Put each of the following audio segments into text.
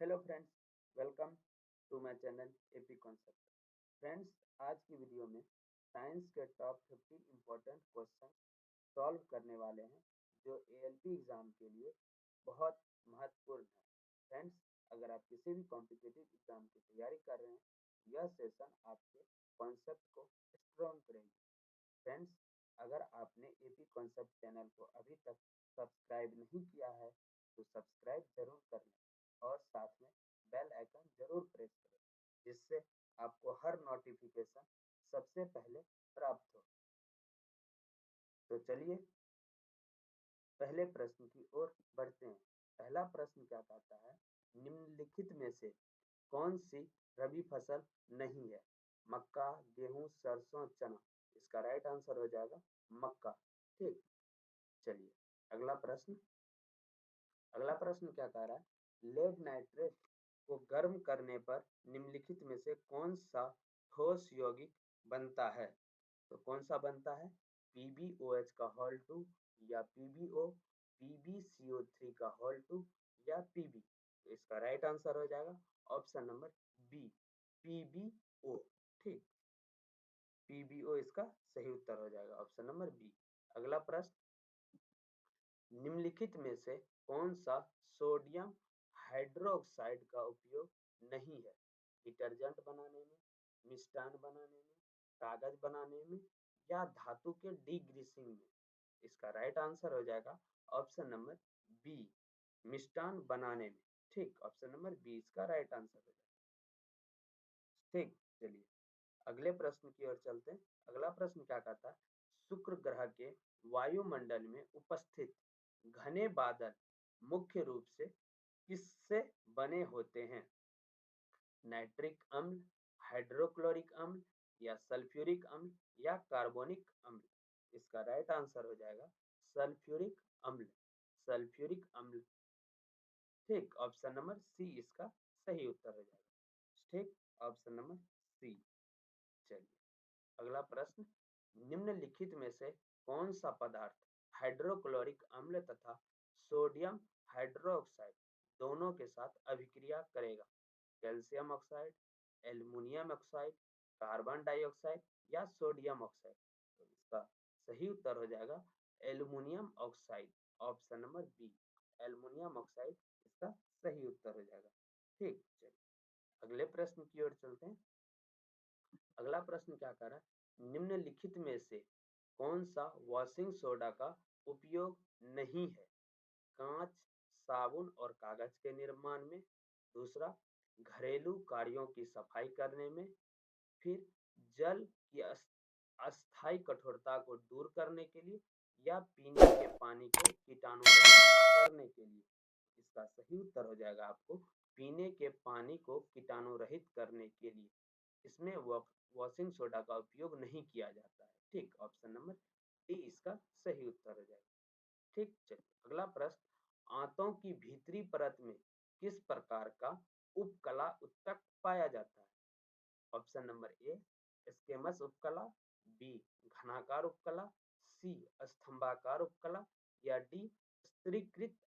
Hello friends, welcome to my channel AP concept. Friends, आज की video में science के टॉप 50 इम्पोर्टेंट क्वेश्चन सॉल्व करने वाले हैं जो एएलपी एग्जाम के लिए बहुत महत्वपूर्ण है। फ्रेंड्स, अगर आप किसी भी कॉम्पिटिटिव एग्जाम की तैयारी कर रहे हैं, यह सेशन आपके कॉन्सेप्ट को स्ट्रॉन्ग करेगी। फ्रेंड्स, अगर आपने एपी कॉन्सेप्ट चैनल को अभी तक सब्सक्राइब नहीं किया है तो सब्सक्राइब जरूर कर लें और साथ में बेल आइकन जरूर प्रेस करें, जिससे आपको हर नोटिफिकेशन सबसे पहले प्राप्त हो। तो चलिए पहले प्रश्न की ओर बढ़ते हैं। पहला प्रश्न क्या कहता है, निम्नलिखित में से कौन सी रबी फसल नहीं है? मक्का, गेहूं, सरसों, चना। इसका राइट आंसर हो जाएगा मक्का। ठीक, चलिए अगला प्रश्न। अगला प्रश्न क्या कह रहा है, लेड नाइट्रेट को गर्म करने पर निम्नलिखित में से कौन सा ठोस यौगिक बनता है? तो कौन सा बनता है? PbOH का होल 2 या PbO, PbCO3 का होल 2 या Pb। तो इसका राइट आंसर हो जाएगा ऑप्शन नंबर बी, PbO। ठीक, PbO इसका सही उत्तर हो जाएगा, ऑप्शन नंबर बी। अगला प्रश्न, निम्नलिखित में से कौन सा सोडियम हाइड्रोक्साइड का उपयोग नहीं है? डिटर्जेंट बनाने में, मिष्टान बनाने में, कागज बनाने में या धातु के डीग्रीसिंग में? इसका राइट आंसर हो जाएगा ऑप्शन नंबर बी, मिष्टान बनाने में। ठीक, ऑप्शन नंबर बी इसका राइट आंसर हो जाएगा। ठीक, चलिए अगले प्रश्न की ओर चलते हैं। अगला प्रश्न क्या कहता है, शुक्र ग्रह के वायुमंडल में उपस्थित घने बादल मुख्य रूप से किससे बने होते हैं? नाइट्रिक अम्ल, हाइड्रोक्लोरिक अम्ल या सल्फ्यूरिक अम्ल या कार्बोनिक अम्ल? इसका राइट आंसर हो जाएगा सल्फ्यूरिक अम्ल, सल्फ्यूरिक अम्ल। ठीक, ऑप्शन नंबर सी इसका सही उत्तर हो जाएगा। ठीक, ऑप्शन नंबर सी। चलिए अगला प्रश्न, निम्नलिखित में से कौन सा पदार्थ हाइड्रोक्लोरिक अम्ल तथा सोडियम हाइड्रोक्साइड दोनों के साथ अभिक्रिया करेगा? Calcium oxide, aluminium oxide, carbon dioxide या सोडियम ऑक्साइड? तो इसका सही उत्तर हो जाएगा aluminium oxide, option number B, aluminium oxide इसका सही उत्तर हो जाएगा। ठीक, चलिए अगले प्रश्न की ओर चलते हैं। अगला प्रश्न क्या कर रहा है, निम्नलिखित में से कौन सा वॉशिंग सोडा का उपयोग नहीं है? कांच, साबुन और कागज के निर्माण में, दूसरा घरेलू कार्यों की सफाई करने में, फिर जल की अस्थायी कठोरता को दूर करने के लिए या पीने के पानी को कीटाणु रहित करने के लिए? इसका सही उत्तर हो जाएगा आपको पीने के पानी को कीटाणु रहित करने के लिए। इसमें वॉशिंग सोडा का उपयोग नहीं किया जाता है। ठीक, ऑप्शन नंबर डी इसका सही उत्तर हो जाएगा। ठीक, चलिए अगला प्रश्न, आंतों की भीतरी परत में किस प्रकार का उपकला उत्तक पाया जाता है? ऑप्शन नंबर ए स्केमस उपकला, बी घनाकार उपकला, सी स्तंभाकार उपकला या डी स्तरीकृत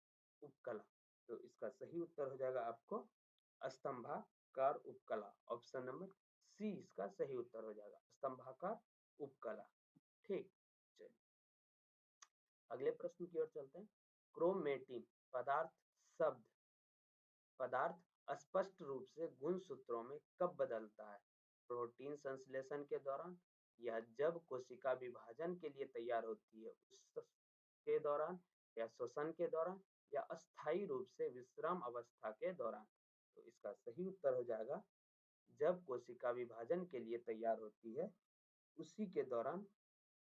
उपकला? तो इसका सही उत्तर हो जाएगा आपको स्तंभाकार उपकला, ऑप्शन नंबर सी इसका सही उत्तर हो जाएगा स्तंभाकार उपकला। ठीक, चलिए अगले प्रश्न की ओर चलते हैं। क्रोमेटिन पदार्थ शब्द पदार्थ स्पष्ट रूप से गुणसूत्रों में कब बदलता है? प्रोटीन संश्लेषण के दौरान, या जब कोशिका विभाजन के लिए तैयार होती है उसके दौरान, या श्वसन के दौरान, या अस्थायी रूप से विश्राम अवस्था के दौरान? तो इसका सही उत्तर हो जाएगा जब कोशिका विभाजन के लिए तैयार होती है उसी के दौरान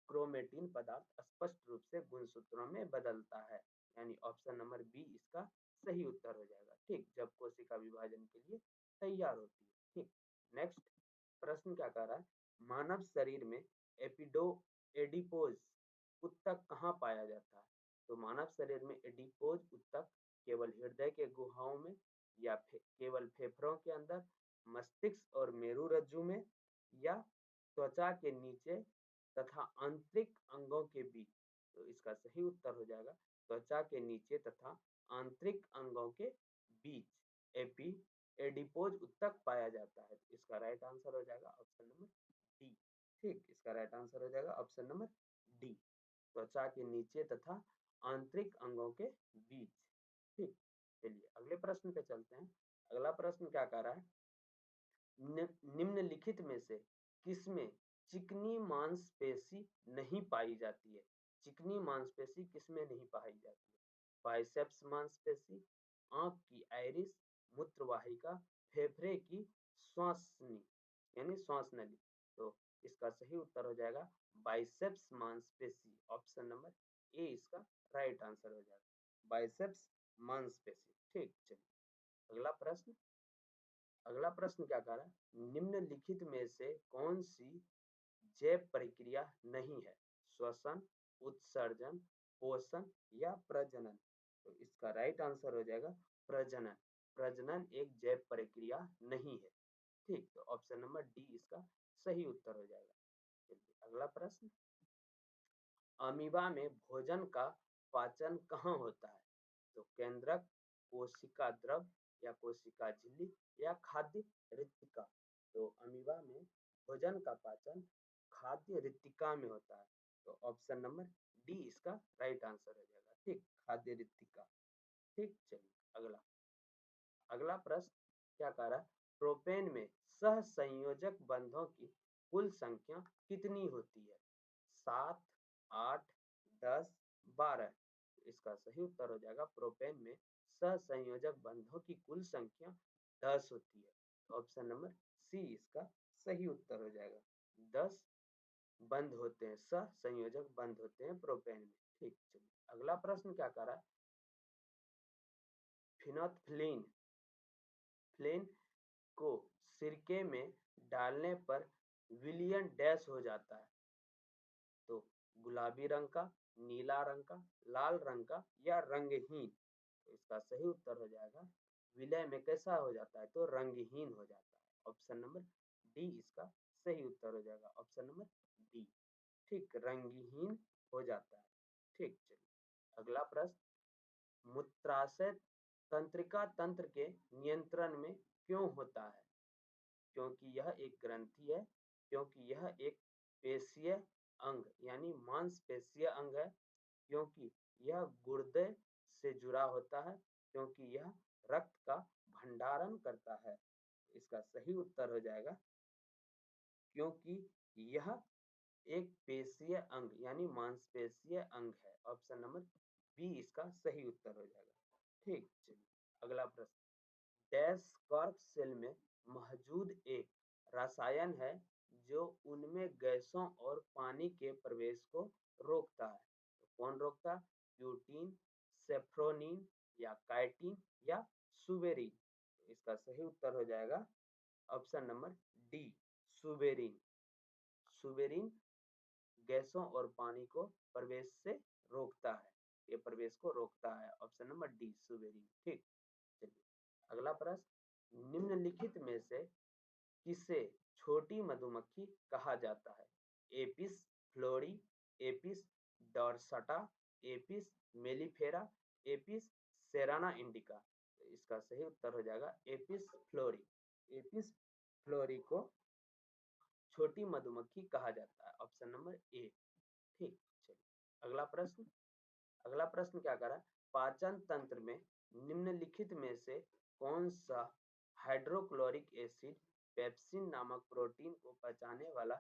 क्रोमेटिन पदार्थ स्पष्ट रूप से गुणसूत्रों में बदलता है, यानी ऑप्शन नंबर बी इसका सही उत्तर हो जाएगा। ठीक, जब कोशिका विभाजन के लिए तैयार होती है। ठीक, नेक्स्ट प्रश्न क्या कह रहा है, मानव शरीर में एडिपोज उत्तक कहाँ पाया जाता है? तो मानव शरीर में एडिपोज उत्तक केवल हृदय के गुहाओं में, या केवल फेफड़ों के अंदर, मस्तिष्क और मेरुरज्जु में, या त्वचा के नीचे तथा आंतरिक अंगों के बीच? तो इसका सही उत्तर हो जाएगा त्वचा के नीचे तथा आंतरिक अंगों के बीच। एपी एडिपोज उत्तक पाया जाता है। इसका राइट आंसर हो जाएगा ऑप्शन नंबर डी। ठीक, इसका राइट आंसर हो जाएगा ऑप्शन नंबर डी, त्वचा के नीचे तथा आंतरिक अंगों के बीच। ठीक, चलिए अगले प्रश्न पे चलते हैं। अगला प्रश्न क्या कह रहा है, निम्नलिखित में से किसमें चिकनी मांसपेशी नहीं पाई जाती है? चिकनी मांसपेशी किसमें नहीं पाई जाती है? बाइसेप्स मांसपेशी, आंख की आइरिस, मूत्रवाहिका, फेफड़े की श्वासनी यानी श्वास नली। तो इसका सही उत्तर हो जाएगा बाइसेप्स मांसपेशी, ऑप्शन नंबर ए इसका राइट आंसर हो जाएगा, बाइसेप्स मांसपेशी। ठीक, चलिए अगला प्रश्न। अगला प्रश्न क्या कह रहा है, निम्नलिखित में से कौन सी जैव प्रक्रिया नहीं है? श्वसन, उत्सर्जन, पोषण या प्रजनन? तो इसका राइट आंसर हो जाएगा प्रजनन। प्रजनन एक जैव प्रक्रिया नहीं है। ठीक, तो ऑप्शन नंबर डी इसका सही उत्तर हो जाएगा। चलिए अगला प्रश्न, अमीबा में भोजन का पाचन कहाँ होता है? तो केंद्रक, कोशिका द्रव या कोशिका झिल्ली या खाद्य रिक्तिका? तो अमीबा में भोजन का पाचन खाद्य रिक्तिका में होता है। तो ऑप्शन नंबर डी इसका राइट आंसर हो जाएगा। ठीक, खाद्य रिक्तिका। ठीक, चलिए अगला। अगला प्रश्न क्या कह रहा है, प्रोपेन में सहसंयोजक बंधों की कुल संख्या कितनी होती है? 7, 8, 10, 12? इसका सही उत्तर हो जाएगा प्रोपेन में सहसंयोजक बंधों की कुल संख्या 10 होती है। ऑप्शन नंबर सी इसका सही उत्तर हो जाएगा। 10 बंध होते हैं, सहसंयोजक बंध होते हैं प्रोपेन में। ठीक, चलिए अगला प्रश्न क्या कर रहा है, फिनोल्फ्थालीन फ्लेन को सिरके में डालने पर विलियन डैश हो जाता है? तो गुलाबी रंग का, नीला रंग का, लाल रंग का या रंगहीन? तो इसका सही उत्तर हो जाएगा विलय में कैसा हो जाता है? तो रंगहीन हो जाता है। ऑप्शन नंबर डी इसका सही उत्तर हो जाएगा, ऑप्शन नंबर डी। ठीक, रंगहीन हो जाता है। ठीक, चलिए अगला प्रश्न, मूत्राशय तंत्रिका तंत्र के नियंत्रण में क्यों होता है? क्योंकि यह एक ग्रंथि है, क्योंकि यह एक पेशीय अंग यानी मांसपेशीय अंग है, क्योंकि यह गुर्दे से जुड़ा होता है, क्योंकि यह रक्त का भंडारण करता है? इसका सही उत्तर हो जाएगा क्योंकि यह एक पेशीय अंग यानी मांसपेशीय अंग है। ऑप्शन नंबर बी इसका सही उत्तर हो जाएगा। ठीक, चलिए अगला प्रश्न, डैश कॉर्क सेल में मौजूद एक रसायन है जो उनमें गैसों और पानी के प्रवेश को रोकता है? तो कौन रोकता है? ब्यूटीन, सेफ्रोनिन या काइटिन या सुबेरिन? तो इसका सही उत्तर हो जाएगा option number D, suberin. Suberin गैसों और पानी को प्रवेश से रोकता है, ये प्रवेश को रोकता है। Option number D, suberin. ठीक, चलिए अगला प्रश्न, निम्नलिखित में से किसे छोटी मधुमक्खी कहा जाता है? Apis florea, Apis dorsata, Apis mellifera, Apis cerana indica? तो इसका सही उत्तर हो जाएगा एपिस फ्लोरी। एपिस फ्लोरी को छोटी मधुमक्खी कहा जाता है, ऑप्शन नंबर ए। ठीक, चलिए अगला प्रश्न। अगला प्रश्न क्या कर रहा है, पाचन तंत्र में निम्नलिखित में से कौन सा हाइड्रोक्लोरिक एसिड पेप्सिन नामक प्रोटीन को पचाने वाला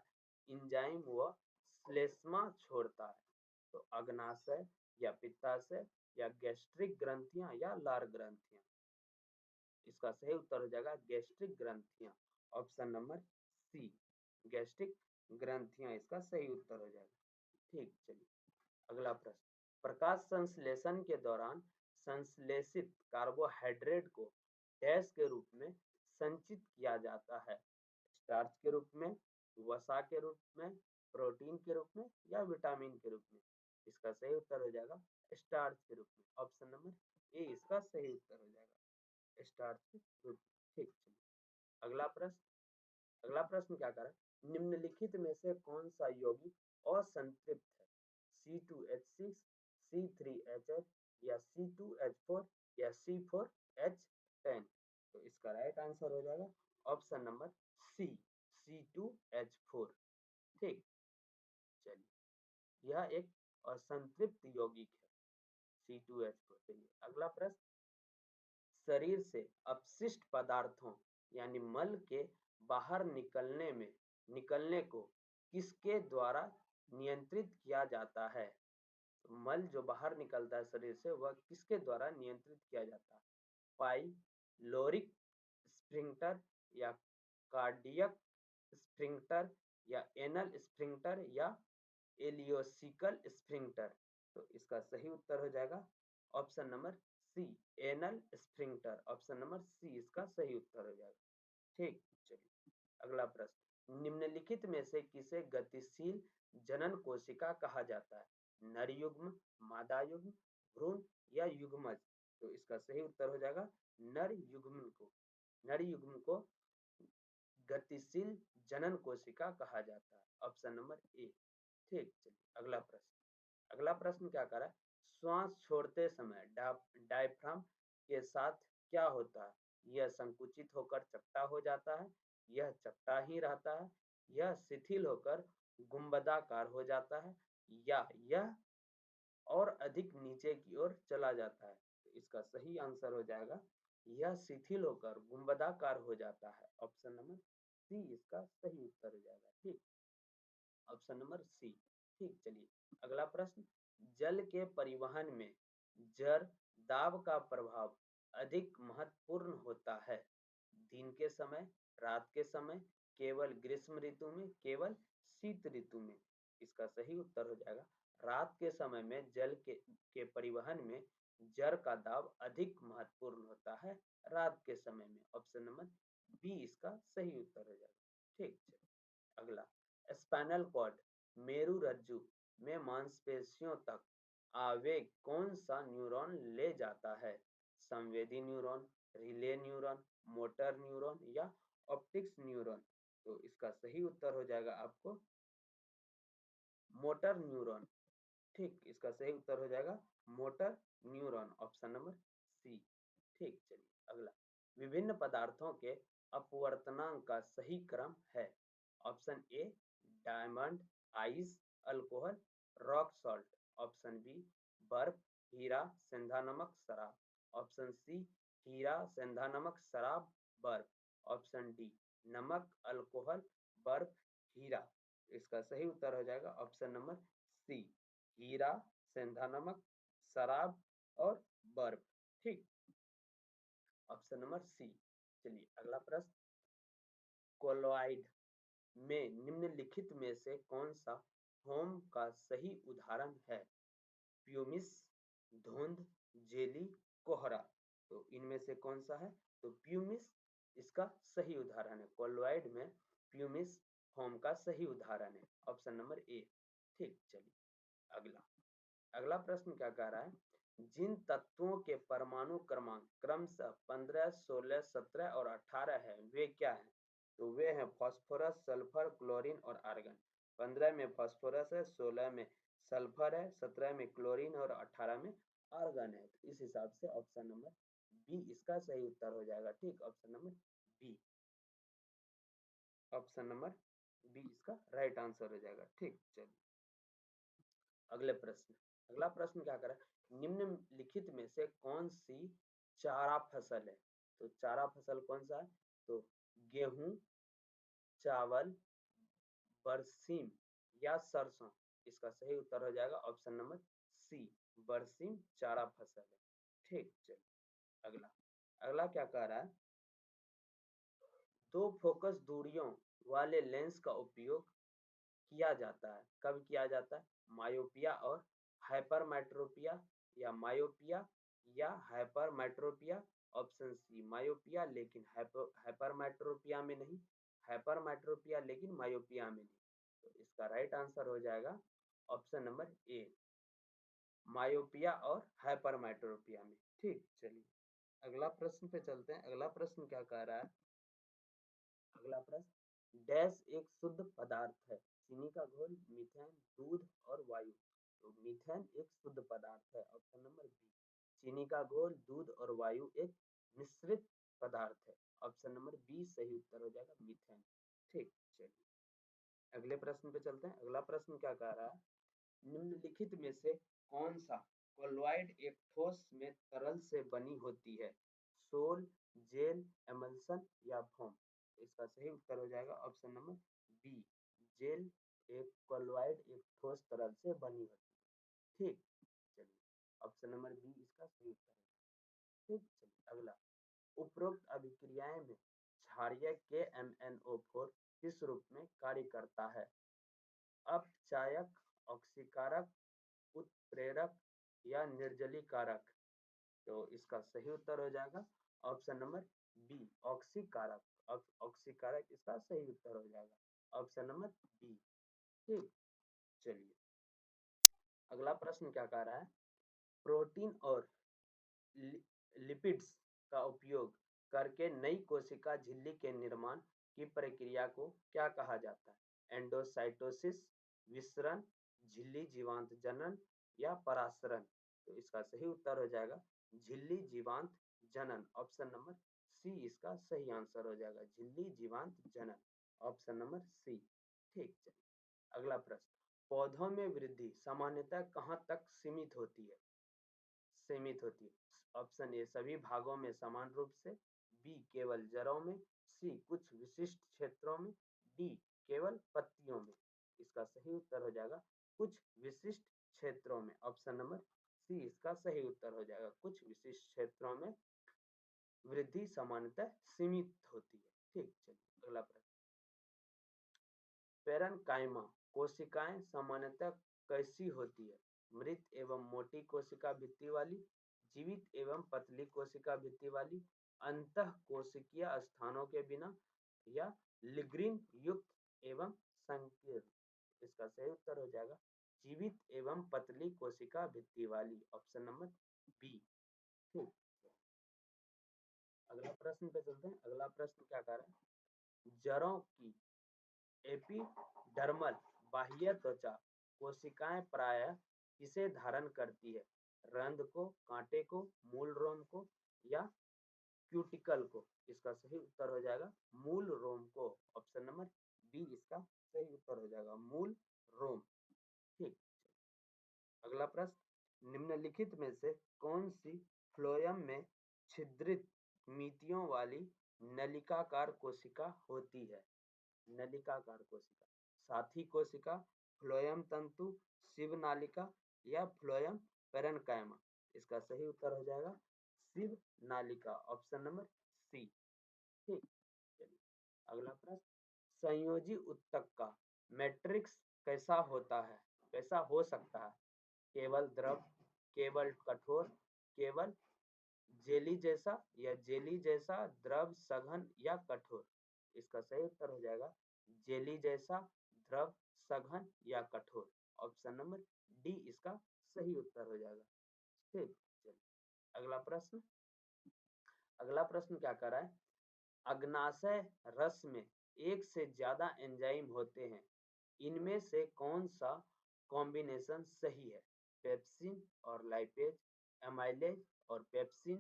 एंजाइम व श्लेष्मा छोड़ता है? तो अग्नाशय या पित्ताशय या गैस्ट्रिक ग्रंथियां या लार ग्रंथियां? इसका सही उत्तर हो जाएगा गैस्ट्रिक ग्रंथियां, ऑप्शन नंबर सी, गैस्ट्रिक ग्रंथियां इसका सही उत्तर हो जाएगा। ठीक, चलिए अगला प्रश्न, प्रकाश संश्लेषण के दौरान संश्लेषित कार्बोहाइड्रेट को डैश के रूप में संचित किया जाता है? स्टार्च के रूप में, वसा के रूप में, प्रोटीन के रूप में या विटामिन के रूप में? इसका सही उत्तर हो जाएगा स्टार्च के रूप में। ऑप्शन नंबर ए इसका सही उत्तर हो जाएगा, स्टार्च के रूप में। ठीक, चलिए अगला प्रश्न। अगला प्रश्न क्या कर रहा है, निम्नलिखित में से कौन सा यौगिक असंतृप्त है? C2H6, C3H8 या C2H4 या C4H10? इसका राइट आंसर हो जाएगा ऑप्शन नंबर सी, C2H4। ठीक, चलिए यह एक असंतृप्त यौगिक है C2H4। चलिए अगला प्रश्न, शरीर से अपशिष्ट पदार्थों यानी मल के बाहर निकलने को किसके द्वारा नियंत्रित किया जाता है? तो मल जो बाहर निकलता है शरीर से वह किसके द्वारा नियंत्रित किया जाता है? पाइलोरिक स्फिंक्टर या कार्डियक स्फिंक्टर या एनल स्फिंक्टर या एलियोसिकल स्फिंक्टर? तो इसका सही उत्तर हो जाएगा option number C, anal sphincter. Option number C इसका सही उत्तर हो जाएगा। ठीक, चलिए अगला प्रश्न, निम्नलिखित में से किसे गतिशील जनन कोशिका कहा जाता है? नर युग्म, मादा युग्म, भ्रूण या युग्मज? तो इसका सही उत्तर हो जाएगा नर युग्म को। नर युग्म को गतिशील जनन कोशिका कहा जाता है। Option number A. ठीक, चलिए अगला प्रश्न। अगला प्रश्न क्या कर रहा है, श्वास छोड़ते समय डायफ्राम के साथ क्या होता है? यह संकुचित होकर चपटा हो जाता है, यह चपटा ही रहता है, यह शिथिल होकर गुंबदाकार हो जाता है या यह और अधिक नीचे की ओर चला जाता है? तो इसका सही आंसर हो जाएगा यह शिथिल होकर गुंबदाकार हो जाता है। ऑप्शन नंबर सी इसका सही उत्तर हो जाएगा। ठीक, ऑप्शन नंबर सी। ठीक, चलिए अगला प्रश्न, जल के परिवहन में जड़ दाब का प्रभाव अधिक महत्वपूर्ण होता है? दिन के समय, रात के समय, केवल ग्रीष्म ऋतु में, केवल शीत ऋतु में? इसका सही उत्तर हो जाएगा रात के समय में जल के परिवहन में जड़ का दाब अधिक महत्वपूर्ण होता है रात के समय में। ऑप्शन नंबर बी इसका सही उत्तर हो जाएगा। ठीक, चलिए अगला, स्पाइनल कॉर्ड मेरुरज्जु में मांसपेशियों तक आवेग कौन सा न्यूरॉन ले जाता है? संवेदी neuron, relay neuron, motor neuron या ऑप्टिक्स न्यूरॉन? तो इसका सही उत्तर हो जाएगा आपको मोटर न्यूरॉन। ठीक, इसका सही उत्तर हो जाएगा motor neuron. Option number C. ठीक, चलिए अगला, विभिन्न पदार्थों के अपवर्तनांक का सही क्रम है? Option A diamond, ice, alcohol, rock salt. Option B बर्फ, हीरा, सेंधा नमक, शराब। ऑप्शन सी हीरा, सेंधा नमक, शराब, बर्फ। ऑप्शन डी नमक, अल्कोहल, बर्फ, हीरा। इसका सही उत्तर हो जाएगा ऑप्शन नंबर सी, हीरा, सेंधा नमक, शराब और बर्फ। ठीक, ऑप्शन नंबर सी। चलिए अगला प्रश्न, कोलोइड में निम्नलिखित में से कौन सा फोम का सही उदाहरण है? प्यूमिस, धुंध, जेली, कोहरा? तो इनमें से कौन सा है? तो प्यूमिस इसका सही उदाहरण है। कोलोइड में प्यूमिस फोम का सही उदाहरण है। Option number A. ठीक, चलिए अगला, अगला प्रश्न क्या कह रहा है, जिन तत्वों के परमाणु क्रमांक क्रमशः 15, 16, 17 और 18 है वे क्या हैं? तो वे हैं फास्फोरस, सल्फर, क्लोरीन और आर्गन। 15 में फास्फोरस है, 16 में सल्फर है, 17 में क्लोरीन और 18 में आर्गन है। तो इस हिसाब से ऑप्शन नंबर बी इसका सही उत्तर हो जाएगा। ठीक, option number B. Option number B इसका राइट आंसर हो जाएगा। ठीक, चलिए अगले प्रश्न। अगला प्रश्न क्या कर रहा है, निम्नलिखित में से कौन सी चारा फसल है? तो चारा फसल कौन सा है? तो गेहूं, चावल, बरसीम या सरसों? इसका सही उत्तर हो जाएगा ऑप्शन नंबर सी, बरसीम चारा फसल है। ठीक, चलिए अगला, अगला क्या कह रहा है, दो फोकस दूरियों वाले लेंस का उपयोग किया जाता है, कब किया जाता है? मायोपिया और हाइपरमेट्रोपिया या मायोपिया या हाइपरमेट्रोपिया? ऑप्शन सी मायोपिया लेकिन हाइपरमेट्रोपिया में नहीं, हाइपरमेट्रोपिया लेकिन मायोपिया में नहीं। तो इसका राइट आंसर हो जाएगा ऑप्शन नंबर ए, मायोपिया और हाइपरमेट्रोपिया में। ठीक, चलिए अगला प्रश्न पे चलते हैं। अगला प्रश्न क्या कह रहा है, अगला प्रश्न, डैश एक शुद्ध पदार्थ है? चीनी का घोल, मीथेन, दूध और वायु? तो मीथेन एक शुद्ध पदार्थ है। ऑप्शन नंबर बी, चीनी का घोल, दूध और वायु एक मिश्रित पदार्थ है। ऑप्शन नंबर बी सही उत्तर हो जाएगा, मीथेन। ठीक, चलिए अगले प्रश्न पे चलते हैं। अगला प्रश्न क्या कह रहा है, निम्नलिखित में से कौन सा कोलॉइड एक ठोस में तरल से बनी होती है? सोल, जेल, एमल्सन या फोम? इसका सही उत्तर हो जाएगा ऑप्शन नंबर बी, जेल। एक कोलॉइड एक ठोस तरल से बनी होती है। ठीक, चलिए ऑप्शन नंबर बी इसका सही उत्तर है। ठीक, चलिए अगला, उपरोक्त अभिक्रियाएं में क्षारीय KMnO4 किस रूप में कार्य करता है? अपचायक, ऑक्सीकारक, उत्प्रेरक या निर्जलीकारक? तो इसका सही उत्तर हो जाएगा ऑप्शन नंबर बी, ऑक्सीकारक। ऑक्सीकारक इसका सही उत्तर हो जाएगा ऑप्शन नंबर बी। ठीक, चलिए अगला प्रश्न क्या कह रहा है, प्रोटीन और लिपिड्स का उपयोग करके नई कोशिका झिल्ली के निर्माण की प्रक्रिया को क्या कहा जाता है? एंडोसाइटोसिस, विसरण, झिल्ली जीवांत जनन या परासरण? तो इसका सही उत्तर हो जाएगा झिल्ली जीवांत जनन। ऑप्शन नंबर सी इसका सही आंसर हो जाएगा, झिल्ली जीवांत जनन। Option number C. ठीक, चलिए अगला प्रश्न, पौधों में वृद्धि सामान्यतः कहाँ तक सीमित होती है? ऑप्शन ए सभी भागों में समान रूप से, बी केवल जड़ों में, सी कुछ विशिष्ट क्षेत्रों में, डी केवल पत्तियों में? इसका सही उत्तर हो जाएगा कुछ विशिष्ट क्षेत्रों में। ऑप्शन नंबर सी इसका सही उत्तर हो जाएगा, कुछ विशिष्ट क्षेत्रों में वृद्धि सामान्यतः सीमित होती है। ठीक, चलिए अगला प्रश्न, पेरेन्काइमा कोशिकाएं सामान्यतः कैसी होती है? मृत एवं मोटी कोशिका भित्ति वाली, जीवित एवं पतली कोशिका भित्ति वाली, अंतःकोशिकीय स्थानों के बिना या लिग्रीन युक्त एवं संकीर्ण? इसका सही उत्तर हो जाएगा जीवित एवं पतली कोशिका भित्ति वाली। Option number B. ठीक, अगला प्रश्न पे चलते हैं। अगला प्रश्न क्या कर रहा है, जड़ों की एपिडर्मल बाह्य त्वचा कोशिकाएं प्रायः किसे धारण करती है? रंध्र को, कांटे को, मूल रोम को या क्यूटिकल को? इसका सही उत्तर हो जाएगा मूल रोम को। ऑप्शन नंबर बी इसका सही उत्तर हो जाएगा, मूल रोम। ठीक, अगला प्रश्न, निम्नलिखित में से कौन सी फ्लोएम में छिद्रित मितियों वाली नलिकाकार कोशिका होती है? नलिकाकार कोशिका, साथी कोशिका, फ्लोएम तंतु, शिव नालिका या फ्लोएम पेरेन्काइमा? इसका सही उत्तर हो जाएगा शिव नालिका। Option number C. ठीक, चलिए अगला प्रश्न, संयोजी ऊतक का मैट्रिक्स कैसा होता है, कैसा हो सकता है? केवल द्रव, केवल कठोर, केवल जेली जैसा या जेली जैसा, द्रव, सघन या कठोर? इसका सही उत्तर हो जाएगा जेली जैसा, द्रव, सघन या कठोर। ऑप्शन नंबर डी इसका सही उत्तर हो जाएगा। ठीक, चलिए अगला प्रश्न। अगला प्रश्न क्या कर रहा है, अग्नाशय रस में एक से ज्यादा एंजाइम होते हैं, इनमें से कौन सा कॉम्बिनेशन सही है? पेप्सिन और लाइपेज, एमाइलेज और पेप्सिन,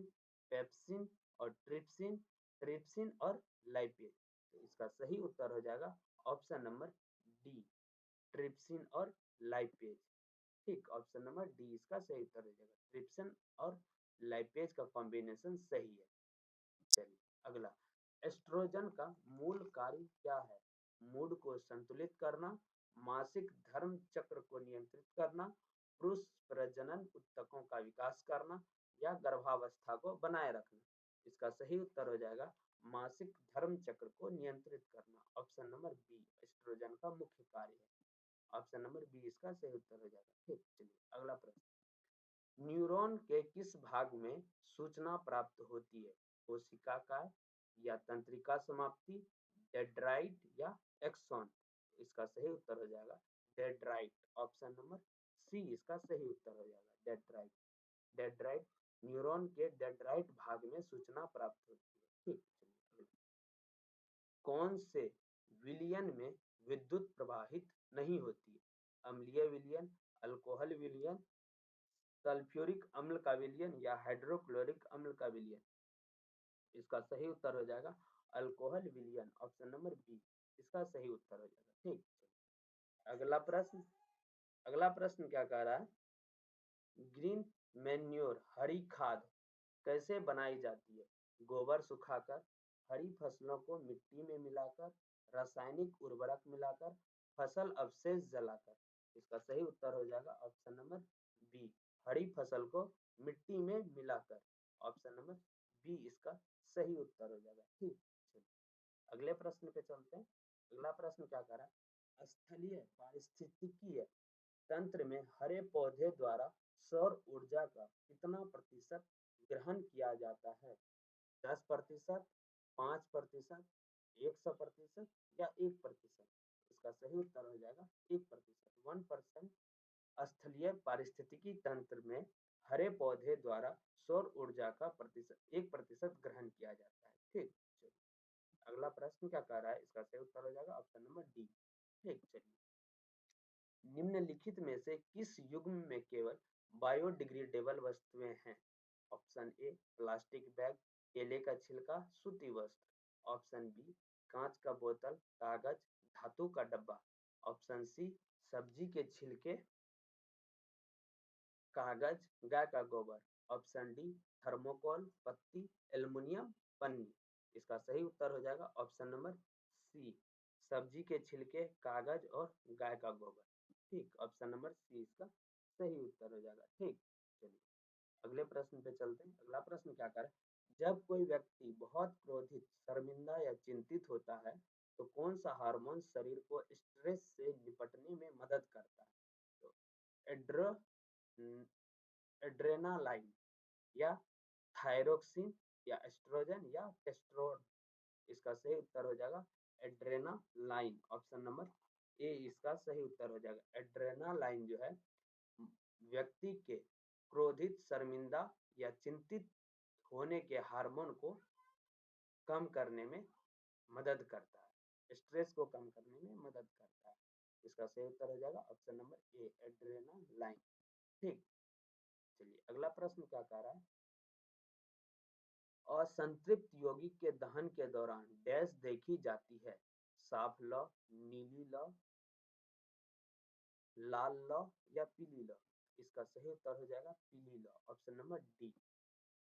पेप्सिन और ट्रिप्सिन, ट्रिप्सिन और लाइपेज? तो इसका सही उत्तर हो जाएगा ऑप्शन नंबर डी, ट्रिप्सिन और लाइपेज। ठीक, ऑप्शन नंबर डी इसका सही उत्तर हो जाएगा, ट्रिप्सिन और लाइपेज का कॉम्बिनेशन सही है। चलिए अगला, एस्ट्रोजन का मूल कार्य क्या है? मूड को संतुलित करना, मासिक धर्म चक्र को नियंत्रित करना, पुरुष प्रजनन ऊतकों का विकास करना या गर्भावस्था को बनाए रखना? इसका सही उत्तर हो जाएगा मासिक धर्म चक्र को नियंत्रित करना। ऑप्शन नंबर बी एस्ट्रोजन का मुख्य कार्य है। ऑप्शन नंबर बी इसका सही उत्तर हो जाएगा। ठीक, चलिए अगला प्रश्न, न्यूरॉन के किस भाग में सूचना प्राप्त होती है? कोशिका का या तंत्रिका समाप्ति, डेंड्राइट या एक्सॉन? इसका सही उत्तर हो जाएगा डेंड्राइट। ऑप्शन नंबर सी इसका सही उत्तर हो जाएगा, डेंड्राइट। डेंड्राइट, न्यूरॉन के डेंड्राइट भाग में सूचना प्राप्त होती है। ठीक, चलिए कौन से विलयन में विद्युत प्रवाहित नहीं होती? अम्लीय विलयन, अल्कोहल विलयन, सल्फ्यूरिक अम्ल का विलयन या हाइड्रोक्लोरिक अम्ल का विलयन? इसका सही उत्तर हो जाएगा अल्कोहल विलियन, ऑप्शन नंबर बी इसका सही उत्तर हो जाएगा। ठीक, अगला प्रश्न। अगला प्रश्न क्या कह रहा है, ग्रीन मैन्योर हरी खाद कैसे बनाई जाती है? गोबर सुखाकर, हरी फसलों को मिट्टी में मिलाकर, रासायनिक उर्वरक मिलाकर, फसल अवशेष जलाकर। इसका सही उत्तर हो जाएगा ऑप्शन नंबर बी, हरी फसल को मिट्टी में मिलाकर। ऑप्शन नंबर बी इसका सही उत्तर हो जाएगा। ठीक, चलिए अगले प्रश्न पे चलते हैं। अगला प्रश्न क्या कर रहा है, स्थलीय पारिस्थितिकीय तंत्र में हरे पौधे द्वारा सौर ऊर्जा का कितना प्रतिशत ग्रहण किया जाता है? 10%, 5%, 100% या 1%? इसका सही उत्तर हो जाएगा 1%, 1%। स्थलीय पारिस्थितिकी तंत्र में हरे पौधे द्वारा सौर ऊर्जा का प्रतिशत 1% ग्रहण किया जाता है। ठीक, चलिए अगला प्रश्न क्या कह रहा है, इसका सही उत्तर हो जाएगा ऑप्शन नंबर डी। ठीक, चलिए निम्नलिखित में से किस युग्म में केवल बायोडिग्रेडेबल वस्तुएं हैं? ऑप्शन ए प्लास्टिक बैग, केले का छिलका, सूती वस्त्र। ऑप्शन बी कांच का बोतल, कागज, धातु का डब्बा। ऑप्शन सी सब्जी के छिलके, कागज, गाय का गोबर। ऑप्शन डी थर्मोकोल, पत्ती, एल्युमिनियम, पन्नी। इसका सही उत्तर हो जाएगा ऑप्शन नंबर सी, सब्जी के छिलके, कागज और गाय का गोबर। ठीक, ऑप्शन नंबर सी इसका सही उत्तर हो जाएगा। ठीक, चलिए अगले प्रश्न पे चलते हैं। अगला प्रश्न क्या कर, जब कोई व्यक्ति बहुत क्रोधित, शर्मिंदा या चिंतित होता है तो कौन सा हार्मोन शरीर को स्ट्रेस से निपटने में मदद करता है? तो एड्रो एड्रेनालाइन या थायरोक्सिन या एस्ट्रोजन या टेस्टोस्टेरोन। इसका सही उत्तर हो जाएगा एड्रेनालाइन, ऑप्शन नंबर ए इसका सही उत्तर हो जाएगा। एड्रेनालाइन जो है व्यक्ति के क्रोधित, शर्मिंदा या चिंतित होने के हार्मोन को कम करने में मदद करता है, स्ट्रेस को कम करने में मदद करता है। इसका सही उत्तर हो जाएगा ऑप्शन नंबर ए एड्रेनालाइन। ठीक, चलिए अगला प्रश्न क्या कह रहा है, असंतृप्त यौगिक के दहन के दौरान डैश देखी जाती है? साफ लौ, नीली लौ, लाल लौ या पीली लौ? इसका सही उत्तर हो जाएगा पीली लौ, ऑप्शन नंबर डी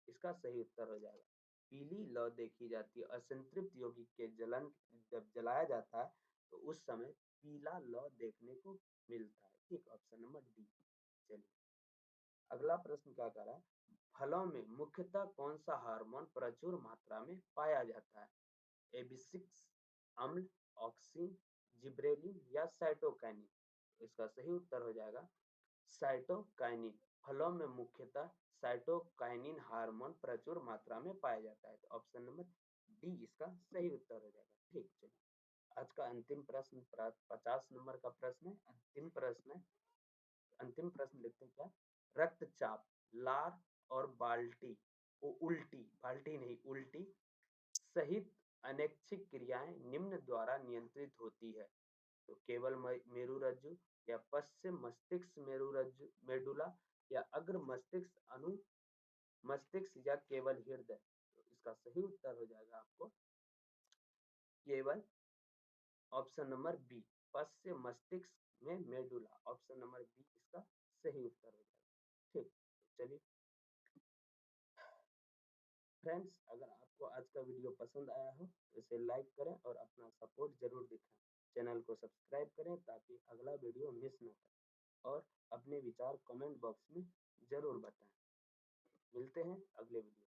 इसका सही उत्तर हो जाएगा। पीली लौ देखी जाती है, असंतृप्त यौगिक के जलन जब जलाया जाता है तो उस समय पीला लौ देखने को मिलता है। ठीक, ऑप्शन नंबर डी। चलिए अगला प्रश्न क्या कर रहा है, फलों में मुख्यतः कौन सा हार्मोन प्रचुर मात्रा में पाया जाता है? एबिसिक्स अम्ल, ऑक्सिन, जिब्रेलिन या साइटोकाइनिन? इसका सही उत्तर हो जाएगा साइटोकाइनिन। फलों में मुख्यतः साइटोकाइनिन हार्मोन प्रचुर मात्रा में पाया जाता है, तो ऑप्शन नंबर डी इसका सही उत्तर हो जाएगा। ठीक, चलिए आज का अंतिम प्रश्न 50 नंबर का प्रश्न है, अंतिम प्रश्न है। अंतिम प्रश्न लिखते हैं क्या, रक्तचाप, लार और उल्टी, बाल्टी नहीं उल्टी सहित अनैच्छिक क्रियाएं निम्न द्वारा नियंत्रित होती है? तो केवल मेरुरज्जु या पश्चिम मस्तिष्क मेरुरज्जु मेडुला या अग्र मस्तिष्क अनु मस्तिष्क या केवल हृदय? तो इसका सही उत्तर हो जाएगा आपको केवल ऑप्शन नंबर बी, पश्चिम मस्तिष्क में मेडुला। ऑप्शन नंबर बी इसका सही उत्तर हो जाएगा। ठीक, तो चलिए फ्रेंड्स, अगर आपको आज का वीडियो पसंद आया हो तो इसे लाइक करें और अपना सपोर्ट जरूर दिखाएं। चैनल को सब्सक्राइब करें ताकि अगला वीडियो मिस ना करें और अपने विचार कमेंट बॉक्स में जरूर बताएं। मिलते हैं अगले वीडियो।